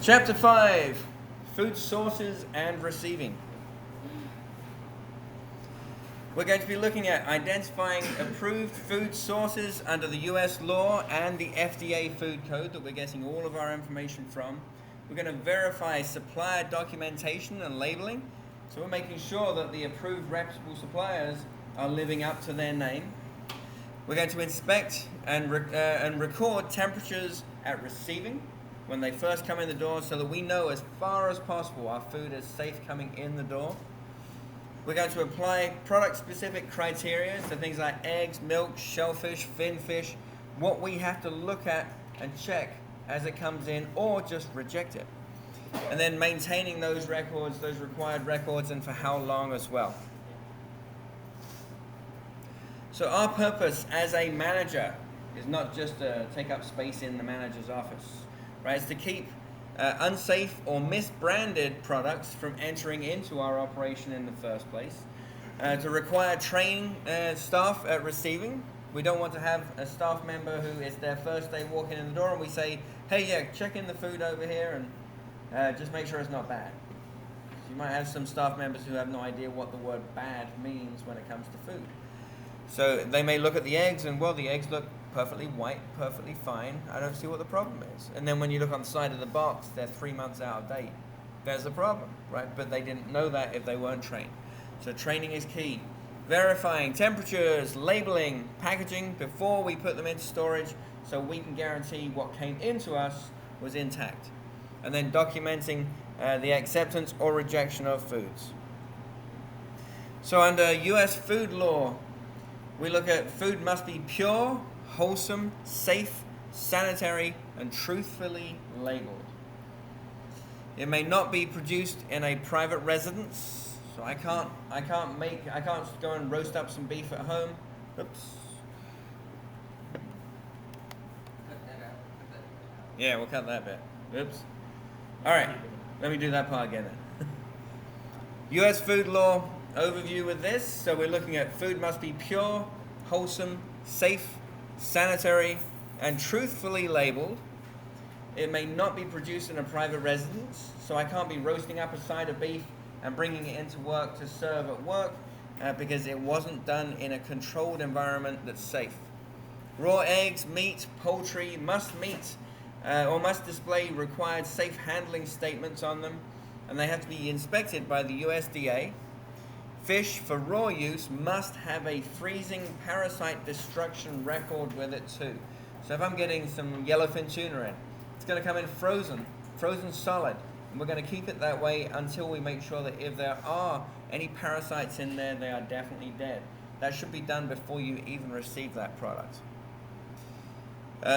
Chapter 5, Food Sources and Receiving. We're going to be looking at identifying approved food sources under the US law and the FDA food code that we're getting all of our information from. We're going to verify supplier documentation and labeling. So we're making sure that the approved reputable suppliers are living up to their name. We're going to inspect and record temperatures at receiving when they first come in the door so that we know as far as possible our food is safe coming in the door. We're going to apply product-specific criteria, so things like eggs, milk, shellfish, fin fish, what we have to look at and check as it comes in or just reject it. And then maintaining those records, those required records, and for how long as well. So our purpose as a manager is not just to take up space in the manager's office, right? It's to keep unsafe or misbranded products from entering into our operation in the first place. To require trained staff at receiving. We don't want to have a staff member who is their first day walking in the door and we say, hey, yeah, check in the food over here and just make sure it's not bad. You might have some staff members who have no idea what the word bad means when it comes to food. So they may look at the eggs and, well, the eggs look perfectly white, perfectly fine. I don't see what the problem is. And then when you look on the side of the box, they're 3 months out of date. There's a problem, right? But they didn't know that if they weren't trained. So training is key. Verifying temperatures, labeling, packaging before we put them into storage so we can guarantee what came into us was intact. And then documenting the acceptance or rejection of foods. So under US food law, we look at food must be pure, wholesome, safe, sanitary, and truthfully labeled. It may not be produced in a private residence, so I can't go and roast up some beef at home. Oops. Yeah, we'll cut that bit. Oops. All right, let me do that part again then. U.S. food law overview with this. So we're looking at food must be pure, wholesome, safe, sanitary, and truthfully labeled. It may not be produced in a private residence, so I can't be roasting up a side of beef and bringing it into work to serve at work because it wasn't done in a controlled environment that's safe. Raw eggs, meat, poultry must meet or must display required safe handling statements on them, and they have to be inspected by the USDA. Fish for raw use must have a freezing parasite destruction record with it too. So if I'm getting some yellowfin tuna in, it's going to come in frozen solid. And we're going to keep it that way until we make sure that if there are any parasites in there, they are definitely dead. That should be done before you even receive that product.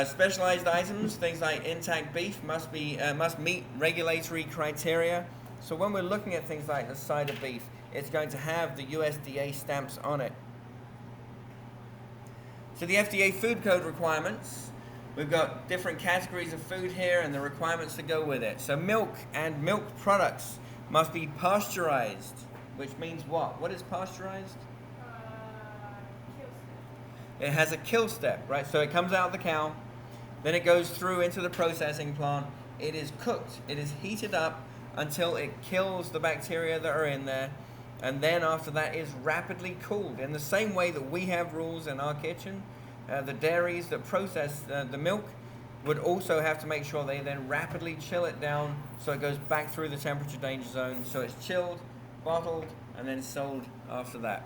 Specialized items, things like intact beef must meet regulatory criteria. So when we're looking at things like the side of beef, it's going to have the USDA stamps on it. So the FDA food code requirements, we've got different categories of food here and the requirements that go with it. So milk and milk products must be pasteurized, which means what? What is pasteurized? It has a kill step, right? So it comes out of the cow, then it goes through into the processing plant. It is cooked, it is heated up until it kills the bacteria that are in there. And then after that is rapidly cooled. In the same way that we have rules in our kitchen, the dairies that process the milk would also have to make sure they then rapidly chill it down so it goes back through the temperature danger zone. So it's chilled, bottled, and then sold after that.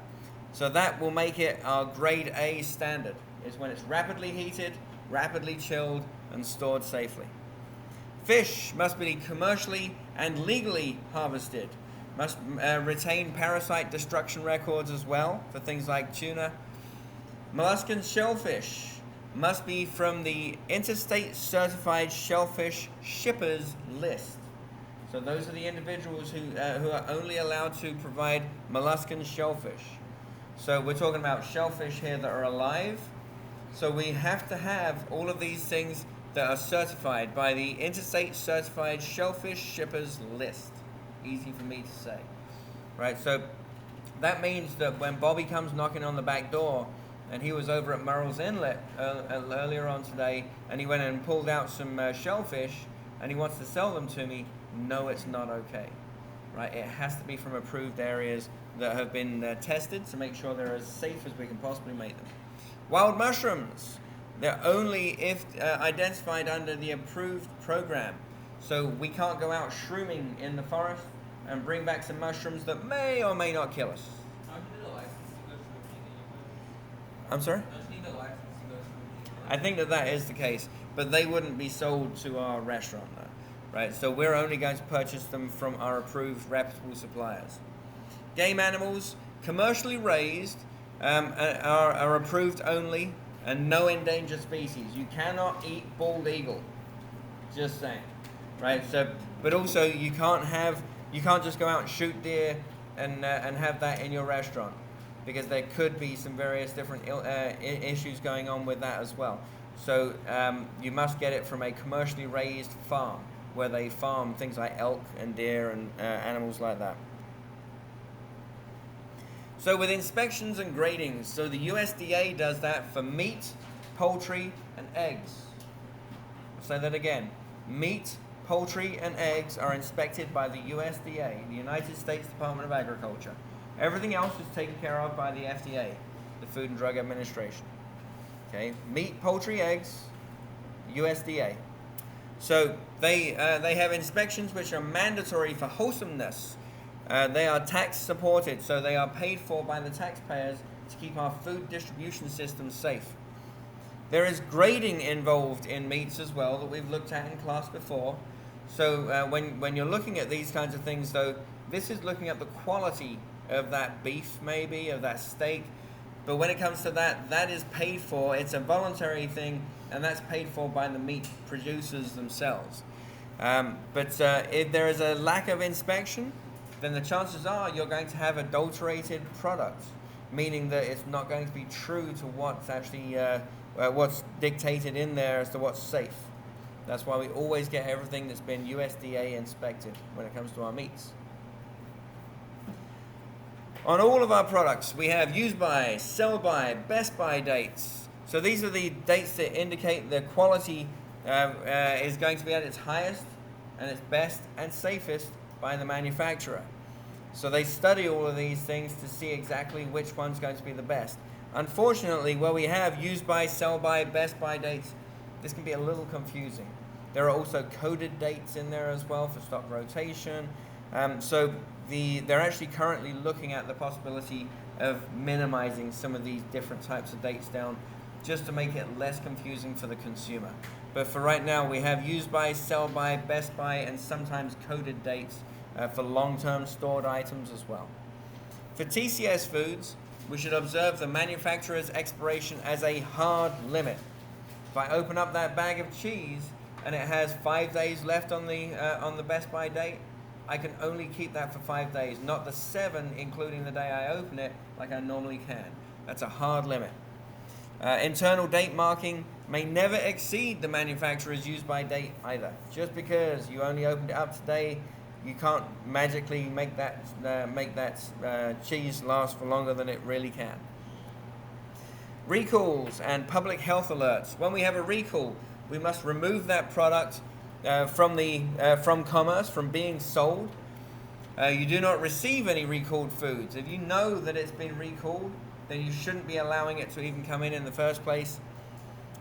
So that will make it our grade A standard, is when it's rapidly heated, rapidly chilled, and stored safely. Fish must be commercially and legally harvested. Must retain parasite destruction records as well for things like tuna. Molluscan shellfish must be from the Interstate Certified Shellfish Shippers list. So those are the individuals who are only allowed to provide molluscan shellfish. So we're talking about shellfish here that are alive. So we have to have all of these things that are certified by the Interstate Certified Shellfish Shippers list. Easy for me to say, right? So that means that when Bobby comes knocking on the back door and he was over at Murrell's Inlet earlier on today and he went and pulled out some shellfish, and he wants to sell them to me, no, it's not okay. Right? It has to be from approved areas that have been tested to make sure they're as safe as we can possibly make them. Wild mushrooms, they're only if identified under the approved program. So we can't go out shrooming in the forest and bring back some mushrooms that may or may not kill us. I'm sorry? I think that is the case, but they wouldn't be sold to our restaurant though, right? So we're only going to purchase them from our approved reputable suppliers. Game animals, commercially raised, are approved only, and no endangered species. You cannot eat bald eagle. Just saying, right? So, but also you can't just go out and shoot deer and have that in your restaurant, because there could be some various different issues going on with that as well. So you must get it from a commercially raised farm where they farm things like elk and deer and animals like that. So with inspections and gradings, so the USDA does that for meat, poultry, and eggs. I'll say that again. Meat, poultry, and eggs are inspected by the USDA, the United States Department of Agriculture. Everything else is taken care of by the FDA, the Food and Drug Administration. Okay, meat, poultry, eggs, USDA. So they have inspections which are mandatory for wholesomeness. They are tax supported, so they are paid for by the taxpayers to keep our food distribution system safe. There is grading involved in meats as well that we've looked at in class before. So when you're looking at these kinds of things, though, this is looking at the quality of that beef, maybe, of that steak. But when it comes to that is paid for. It's a voluntary thing, and that's paid for by the meat producers themselves. But if there is a lack of inspection, then the chances are you're going to have adulterated products, meaning that it's not going to be true to what's actually what's dictated in there as to what's safe. That's why we always get everything that's been USDA inspected when it comes to our meats. On all of our products, we have use by, sell by, best by dates. So these are the dates that indicate the quality is going to be at its highest and its best and safest by the manufacturer. So they study all of these things to see exactly which one's going to be the best. Unfortunately, where we have use by, sell by, best by dates, this can be a little confusing. There are also coded dates in there as well for stock rotation. So they're actually currently looking at the possibility of minimizing some of these different types of dates down, just to make it less confusing for the consumer. But for right now, we have use by, sell by, best by, and sometimes coded dates for long-term stored items as well. For TCS foods, we should observe the manufacturer's expiration as a hard limit. If I open up that bag of cheese and it has 5 days left on the best by date, I can only keep that for 5 days, not the 7 including the day I open it like I normally can. That's a hard limit. Internal date marking may never exceed the manufacturer's use by date either. Just because you only opened it up today, you can't magically make that cheese last for longer than it really can. Recalls and public health alerts. When we have a recall, we must remove that product from commerce, from being sold. You do not receive any recalled foods. If you know that it's been recalled, then you shouldn't be allowing it to even come in the first place.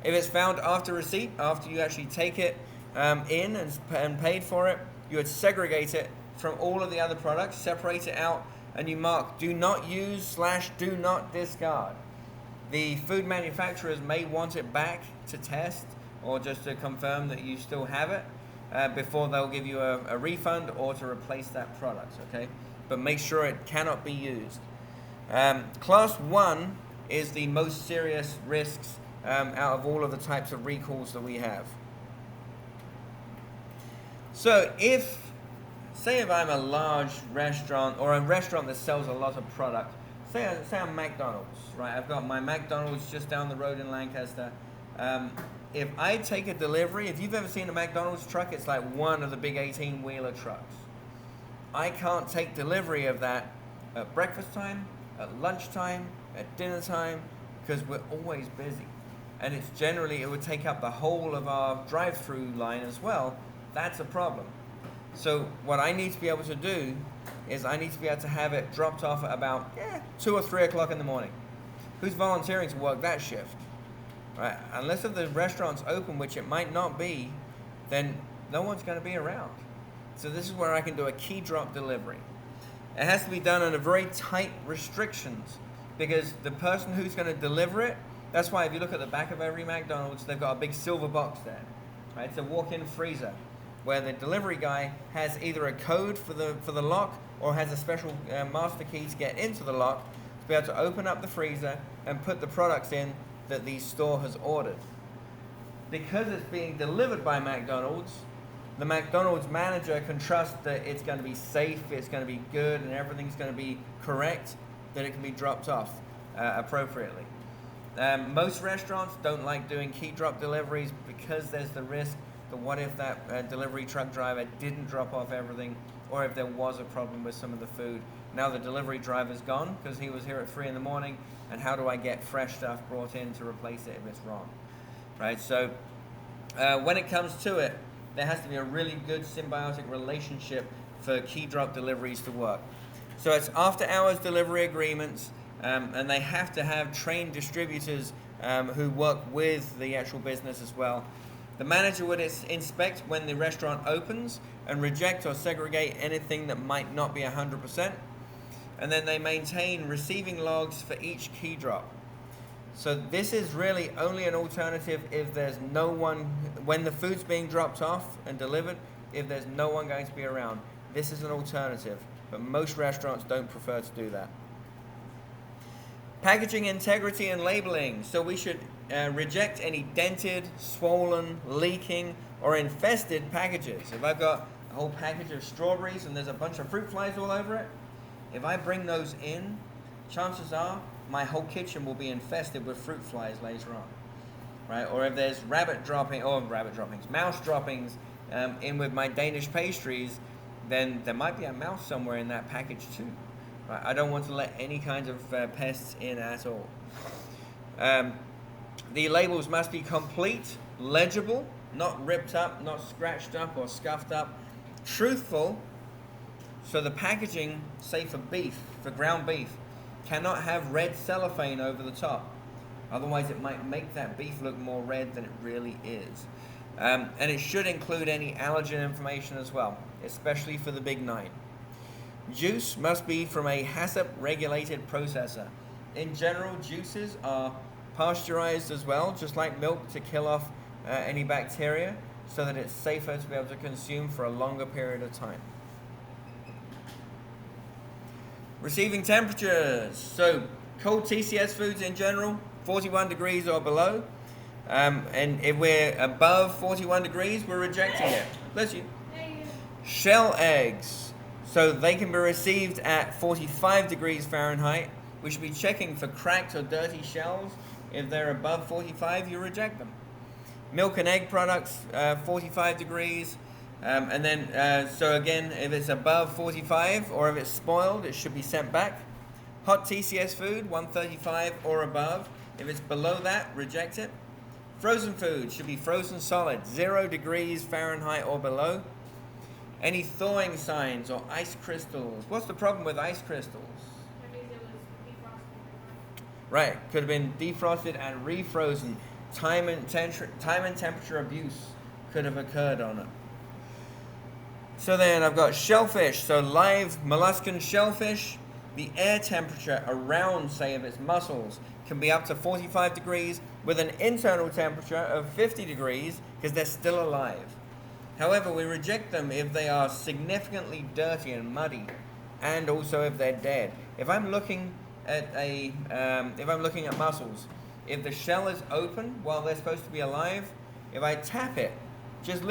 If it's found after receipt, after you actually take it in and paid for it, you would segregate it from all of the other products, separate it out, and you mark do not use / do not discard. The food manufacturers may want it back to test or just to confirm that you still have it before they'll give you a refund or to replace that product, okay? But make sure it cannot be used. Class 1 is the most serious risks out of all of the types of recalls that we have. So if I'm a large restaurant or a restaurant that sells a lot of product, say I'm McDonald's, right? I've got my McDonald's just down the road in Lancaster. If I take a delivery, if you've ever seen a McDonald's truck, it's like one of the big 18-wheeler trucks. I can't take delivery of that at breakfast time, at lunchtime, at dinner time, because we're always busy. And it would take up the whole of our drive-through line as well. that's a problem. So what I need to be able to do is I need to be able to have it dropped off at about 2 or 3 o'clock in the morning. Who's volunteering to work that shift? Right? Unless if the restaurant's open, which it might not be, then no one's going to be around. So this is where I can do a key drop delivery. It has to be done under very tight restrictions because the person who's going to deliver it, that's why if you look at the back of every McDonald's, they've got a big silver box there. Right? It's a walk-in freezer where the delivery guy has either a code for the lock or has a special master key to get into the lock to be able to open up the freezer and put the products in that the store has ordered. Because it's being delivered by McDonald's, the McDonald's manager can trust that it's going to be safe, it's going to be good, and everything's going to be correct, that it can be dropped off appropriately. Most restaurants don't like doing key drop deliveries because there's the risk that what if that delivery truck driver didn't drop off everything, or if there was a problem with some of the food. Now the delivery driver's gone because he was here at 3 in the morning, and how do I get fresh stuff brought in to replace it if it's wrong? Right, so when it comes to it, there has to be a really good symbiotic relationship for key drop deliveries to work. So it's after hours delivery agreements, and they have to have trained distributors who work with the actual business as well. The manager would inspect when the restaurant opens and reject or segregate anything that might not be 100%. And then they maintain receiving logs for each key drop. So this is really only an alternative if there's no one, when the food's being dropped off and delivered, if there's no one going to be around. This is an alternative, but most restaurants don't prefer to do that. Packaging integrity and labeling. So we should reject any dented, swollen, leaking, or infested packages. If I've got a whole package of strawberries and there's a bunch of fruit flies all over it, if I bring those in, chances are my whole kitchen will be infested with fruit flies later on, right? Or if there's mouse droppings in with my Danish pastries, then there might be a mouse somewhere in that package too. Right? I don't want to let any kinds of pests in at all. The labels must be complete, legible, not ripped up, not scratched up or scuffed up, truthful. So the packaging, say for beef, for ground beef, cannot have red cellophane over the top. Otherwise it might make that beef look more red than it really is. And it should include any allergen information as well, especially for the Big 9. Juice must be from a HACCP regulated processor. In general, juices are pasteurized as well, just like milk, to kill off any bacteria so that it's safer to be able to consume for a longer period of time. Receiving temperatures. So cold TCS foods in general, 41 degrees or below. And if we're above 41 degrees, we're rejecting it. Bless you. Shell eggs. So they can be received at 45 degrees Fahrenheit. We should be checking for cracked or dirty shells. If they're above 45, you reject them. Milk and egg products, 45 degrees. And then, so again, if it's above 45 or if it's spoiled, it should be sent back. Hot TCS food, 135 or above. If it's below that, reject it. Frozen food should be frozen solid, 0 degrees Fahrenheit or below. Any thawing signs or ice crystals. What's the problem with ice crystals? Right, could have been defrosted and refrozen. Time and temperature abuse could have occurred on it. So then I've got shellfish, so live molluscan shellfish. The air temperature around, say, of its mussels can be up to 45 degrees with an internal temperature of 50 degrees because they're still alive. However, we reject them if they are significantly dirty and muddy, and also if they're dead. If I'm looking at mussels, if the shell is open while they're supposed to be alive, if I tap it, just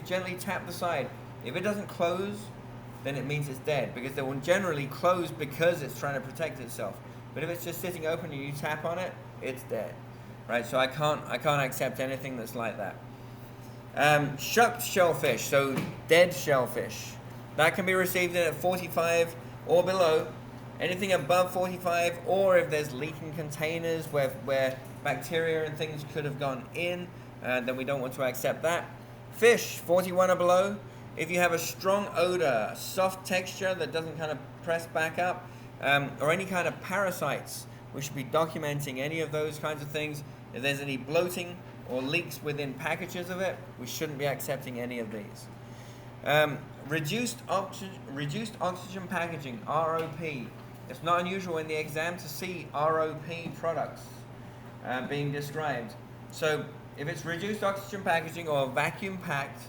gently tap the side. If it doesn't close, then it means it's dead, because they will generally close because it's trying to protect itself. But if it's just sitting open and you tap on it, it's dead, right? So I can't accept anything that's like that. Shucked shellfish, so dead shellfish, that can be received in at 45 or below. Anything above 45, or if there's leaking containers where bacteria and things could have gone in, then we don't want to accept that. Fish, 41 or below. If you have a strong odor, soft texture that doesn't kind of press back up, or any kind of parasites, we should be documenting any of those kinds of things. If there's any bloating or leaks within packages of it, we shouldn't be accepting any of these. Reduced oxygen packaging, ROP. It's not unusual in the exam to see ROP products being described. So if it's reduced oxygen packaging or vacuum packed,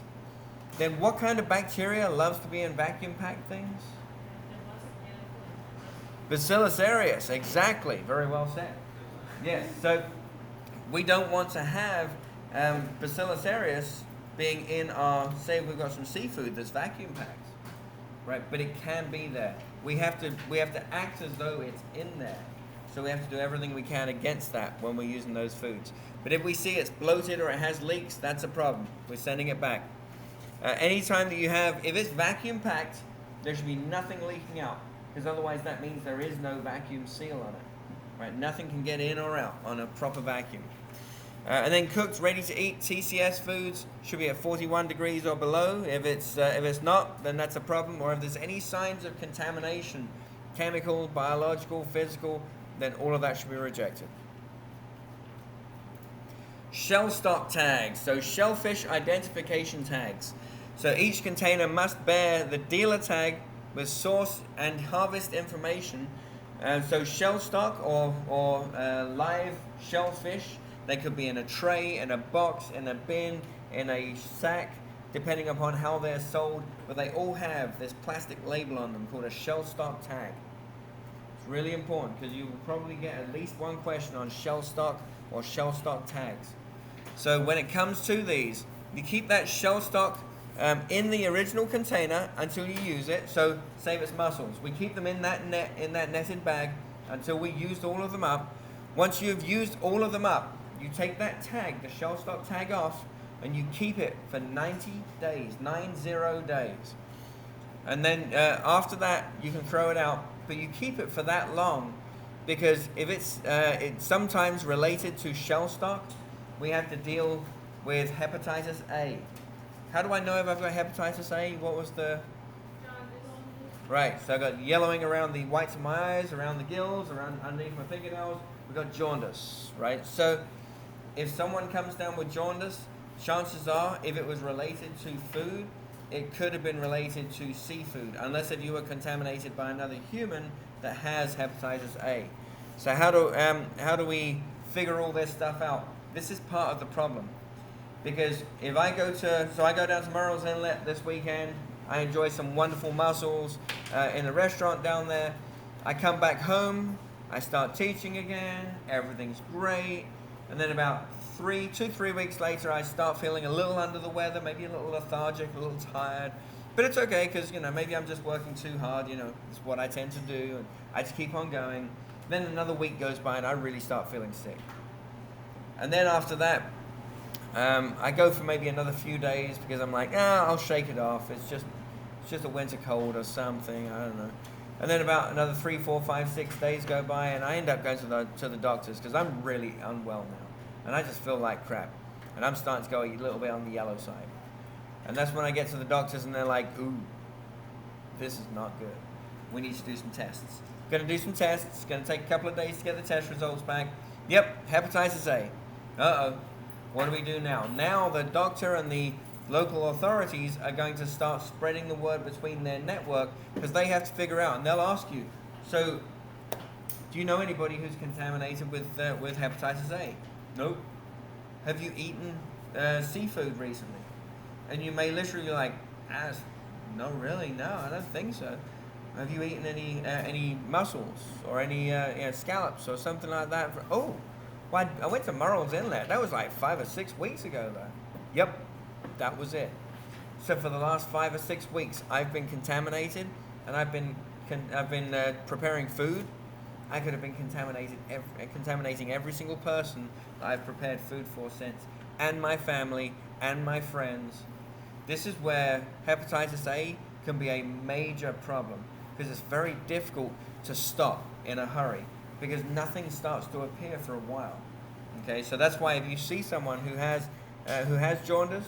then what kind of bacteria loves to be in vacuum packed things? Bacillus aureus, exactly. Very well said. Yes, so we don't want to have Bacillus aureus being in our, say we've got some seafood that's vacuum packed, right? But it can be there. We have to act as though it's in there. So we have to do everything we can against that when we're using those foods. But if we see it's bloated or it has leaks, that's a problem. We're sending it back. Anytime that you have, if it's vacuum packed, there should be nothing leaking out, because otherwise that means there is no vacuum seal on it, right? Nothing can get in or out on a proper vacuum. And then cooked, ready to eat TCS foods should be at 41 degrees or below. If it's not, then that's a problem. Or if there's any signs of contamination, chemical, biological, physical, then all of that should be rejected. Shell stock tags, so shellfish identification tags. So each container must bear the dealer tag with source and harvest information. So shell stock or live shellfish, they could be in a tray, in a box, in a bin, in a sack, depending upon how they're sold. But they all have this plastic label on them called a shell stock tag. It's really important because you will probably get at least one question on shell stock or shell stock tags. So when it comes to these, you keep that shell stock in the original container until you use it. So say if it's mussels, we keep them in that netted bag until we used all of them up. Once you've used all of them up, you take that tag, the shell stock tag off, and you keep it for 90 days, 90 days. And then after that, you can throw it out, but you keep it for that long because if it's sometimes related to shell stock, we have to deal with hepatitis A. How do I know if I've got hepatitis A? What was the... Right, so I got yellowing around the whites of my eyes, around the gills, around underneath my fingernails. We've got jaundice, right? So if someone comes down with jaundice, chances are, if it was related to food, it could have been related to seafood, unless if you were contaminated by another human that has hepatitis A. So how do we figure all this stuff out? This is part of the problem, because if I go down to Murrells Inlet this weekend, I enjoy some wonderful mussels in a restaurant down there. I come back home, I start teaching again, everything's great, and then about 3 weeks later, I start feeling a little under the weather, maybe a little lethargic, a little tired, but it's okay because maybe I'm just working too hard. It's what I tend to do, and I just keep on going. Then another week goes by, and I really start feeling sick. And then after that, I go for maybe another few days because I'm like, I'll shake it off. It's just a winter cold or something. I don't know. And then about another 3, 4, 5, 6 days go by, and I end up going to the doctors because I'm really unwell now, and I just feel like crap, and I'm starting to go a little bit on the yellow side. And that's when I get to the doctors, and they're like, "Ooh, this is not good. We need to do some tests. Going to do some tests. It's going to take a couple of days to get the test results back. Yep, hepatitis A. Uh-oh. What do we do now? Now the doctor and the local authorities are going to start spreading the word between their network because they have to figure out, and they'll ask you, so do you know anybody who's contaminated with hepatitis A? Nope. Have you eaten seafood recently? And you may literally be like, no, really, no, I don't think so. Have you eaten any mussels or any scallops or something like that? Well, I went to Murrells Inlet. That was like 5 or 6 weeks ago, though. Yep, that was it. So for the last 5 or 6 weeks, I've been contaminated, and I've been preparing food. I could have been contaminating every single person that I've prepared food for since, and my family and my friends. This is where hepatitis A can be a major problem because it's very difficult to stop in a hurry because nothing starts to appear for a while. Okay, so that's why if you see someone who has jaundice,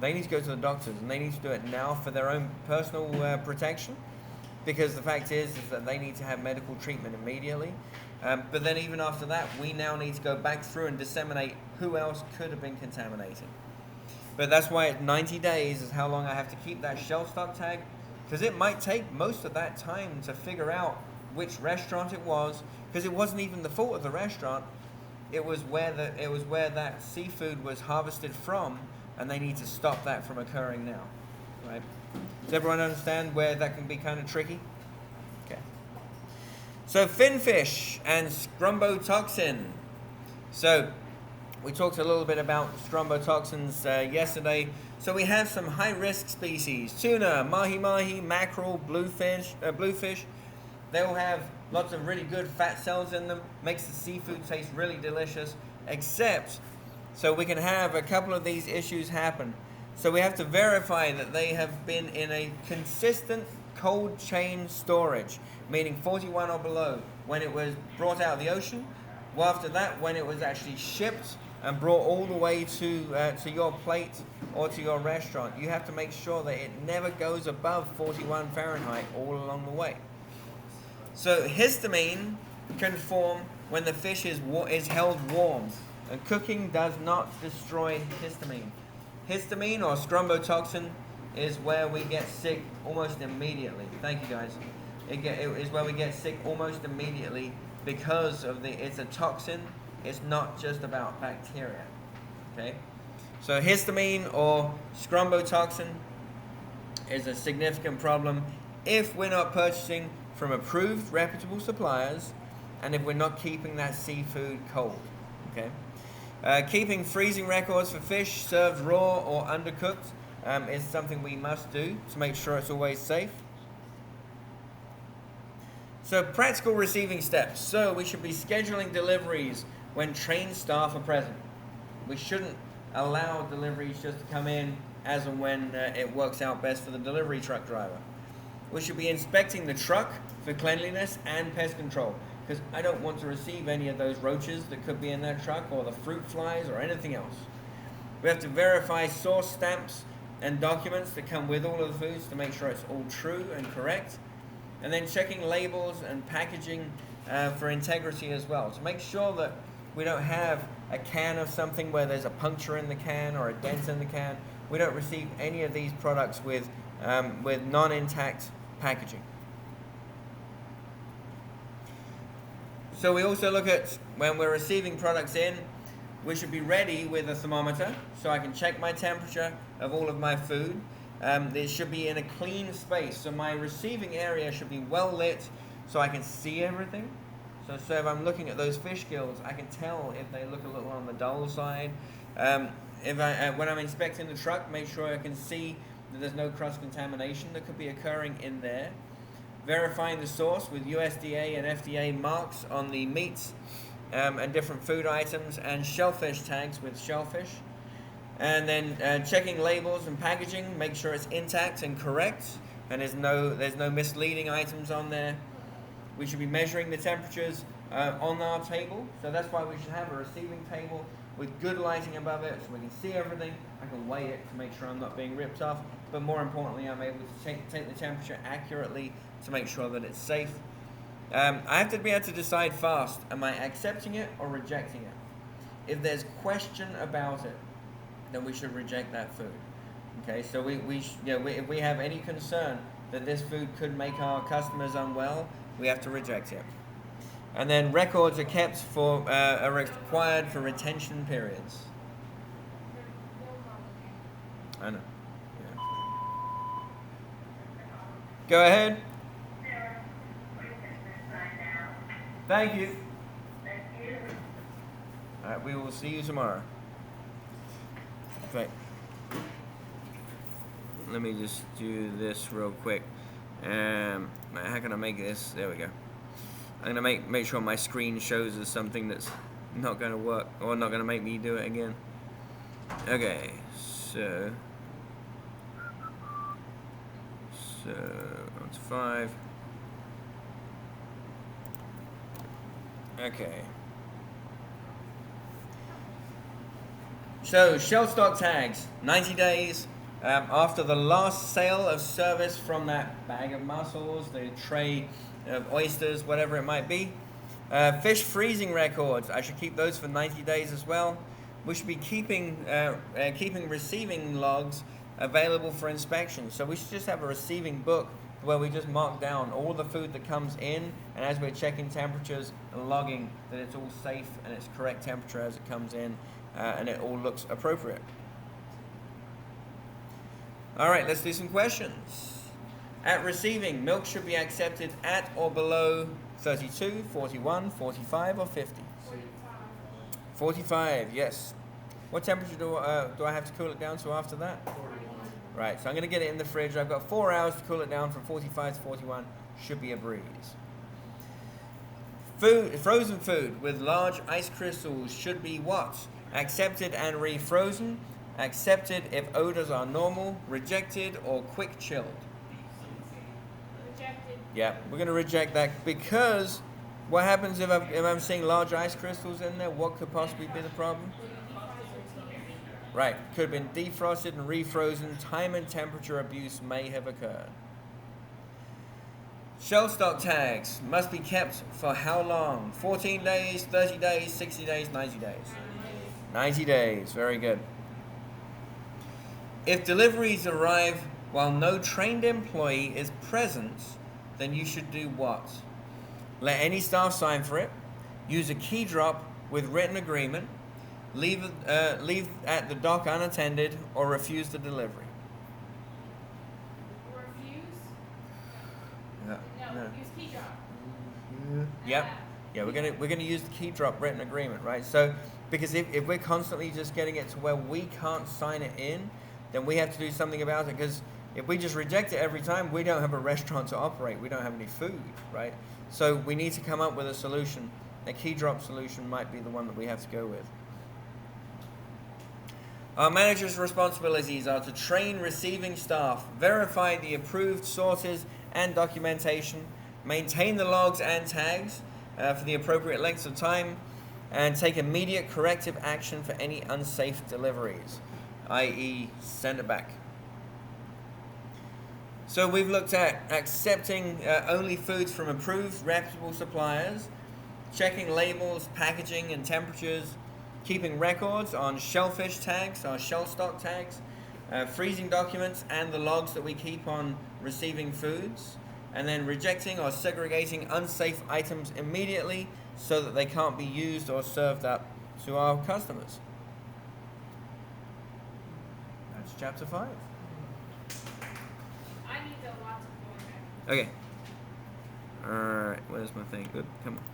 they need to go to the doctors, and they need to do it now for their own personal protection, because the fact is that they need to have medical treatment immediately. But then even after that, we now need to go back through and disseminate who else could have been contaminated. But that's why at 90 days is how long I have to keep that shelf stock tag, because it might take most of that time to figure out which restaurant it was, because it wasn't even the fault of the restaurant. It was where that seafood was harvested from, and they need to stop that from occurring now, right? Does everyone understand where that can be kind of tricky? Okay. So finfish and scrumbotoxin. So we talked a little bit about scrumbotoxins yesterday. So we have some high-risk species: tuna, mahi-mahi, mackerel, bluefish. They all have lots of really good fat cells in them. Makes the seafood taste really delicious. Except, so we can have a couple of these issues happen. So we have to verify that they have been in a consistent cold chain storage, meaning 41 or below when it was brought out of the ocean. Well, after that, when it was actually shipped and brought all the way to your plate or to your restaurant, you have to make sure that it never goes above 41 Fahrenheit all along the way. So histamine can form when the fish is held warm, and cooking does not destroy histamine. Histamine or scrumbotoxin is where we get sick almost immediately. Thank you, guys. It is where we get sick almost immediately because of it's a toxin. It's not just about bacteria. Okay, so histamine or scrumbotoxin is a significant problem if we're not purchasing from approved, reputable suppliers, and if we're not keeping that seafood cold. Okay. Keeping freezing records for fish served raw or undercooked is something we must do to make sure it's always safe. So practical receiving steps. So we should be scheduling deliveries when trained staff are present. We shouldn't allow deliveries just to come in as and when it works out best for the delivery truck driver. We should be inspecting the truck for cleanliness and pest control, because I don't want to receive any of those roaches that could be in that truck, or the fruit flies, or anything else. We have to verify source stamps and documents that come with all of the foods to make sure it's all true and correct. And then checking labels and packaging for integrity as well, to make sure that we don't have a can of something where there's a puncture in the can or a dent in the can. We don't receive any of these products with non-intact packaging. So we also look at when we're receiving products in, we should be ready with a thermometer so I can check my temperature of all of my food. It should be in a clean space, so my receiving area should be well lit so I can see everything. So if I'm looking at those fish gills, I can tell if they look a little on the dull side. When I'm inspecting the truck, make sure I can see that there's no cross-contamination that could be occurring in there. Verifying the source with USDA and FDA marks on the meats and different food items, and shellfish tags with shellfish. And then checking labels and packaging, make sure it's intact and correct, and there's no misleading items on there. We should be measuring the temperatures on our table, so that's why we should have a receiving table with good lighting above it so we can see everything. I can weigh it to make sure I'm not being ripped off, but more importantly, I'm able to take the temperature accurately to make sure that it's safe. I have to be able to decide fast, am I accepting it or rejecting it? If there's question about it, then we should reject that food. Okay, so if we have any concern that this food could make our customers unwell, we have to reject it. And then records are kept are required for retention periods. I know. Yeah. Go ahead. Thank you. All right, we will see you tomorrow. Okay. Let me just do this real quick. How can I make this? There we go. I'm gonna make sure my screen shows us something that's not gonna work or not gonna make me do it again. Okay, so on to 5. Okay. So, shell stock tags, 90 days, After the last sale of service from that bag of mussels, the tray of oysters, whatever it might be. Fish freezing records, I should keep those for 90 days as well. We should be keeping receiving logs available for inspection. So we should just have a receiving book where we just mark down all the food that comes in, and as we're checking temperatures and logging that it's all safe and it's correct temperature as it comes in, and it all looks appropriate. All right, let's do some questions. At receiving, milk should be accepted at or below 32, 41, 45, or 50? 45, yes. What temperature do I have to cool it down to after that? 41. Right, so I'm going to get it in the fridge. I've got 4 hours to cool it down from 45 to 41. Should be a breeze. Frozen food with large ice crystals should be what? Accepted and refrozen. Accepted if odors are normal. Rejected or quick chilled. Rejected. Yeah, we're going to reject that because what happens if I'm seeing large ice crystals in there? What could possibly be the problem? Right, could have been defrosted and refrozen. Time and temperature abuse may have occurred. Shelf stock tags must be kept for how long? 14 days, 30 days, 60 days, 90 days. 90 days, very good. If deliveries arrive while no trained employee is present, then you should do what? Let any staff sign for it. Use a key drop with written agreement. Leave at the dock unattended, or refuse the delivery. Refuse? No. No. Use key drop. Yep. Yeah, we're gonna use the key drop written agreement, right? So because if we're constantly just getting it to where we can't sign it in, then we have to do something about it. Because if we just reject it every time, we don't have a restaurant to operate. We don't have any food, right? So we need to come up with a solution. A key drop solution might be the one that we have to go with. Our manager's responsibilities are to train receiving staff, verify the approved sources and documentation, maintain the logs and tags for the appropriate lengths of time, and take immediate corrective action for any unsafe deliveries, i.e. send it back. So we've looked at accepting only foods from approved, reputable suppliers, checking labels, packaging, and temperatures, keeping records on shellfish tags, our shell stock tags, freezing documents, and the logs that we keep on receiving foods, and then rejecting or segregating unsafe items immediately so that they can't be used or served up to our customers. That's chapter 5. I need the lots of more. Okay. Alright, where's my thing? Good, come on.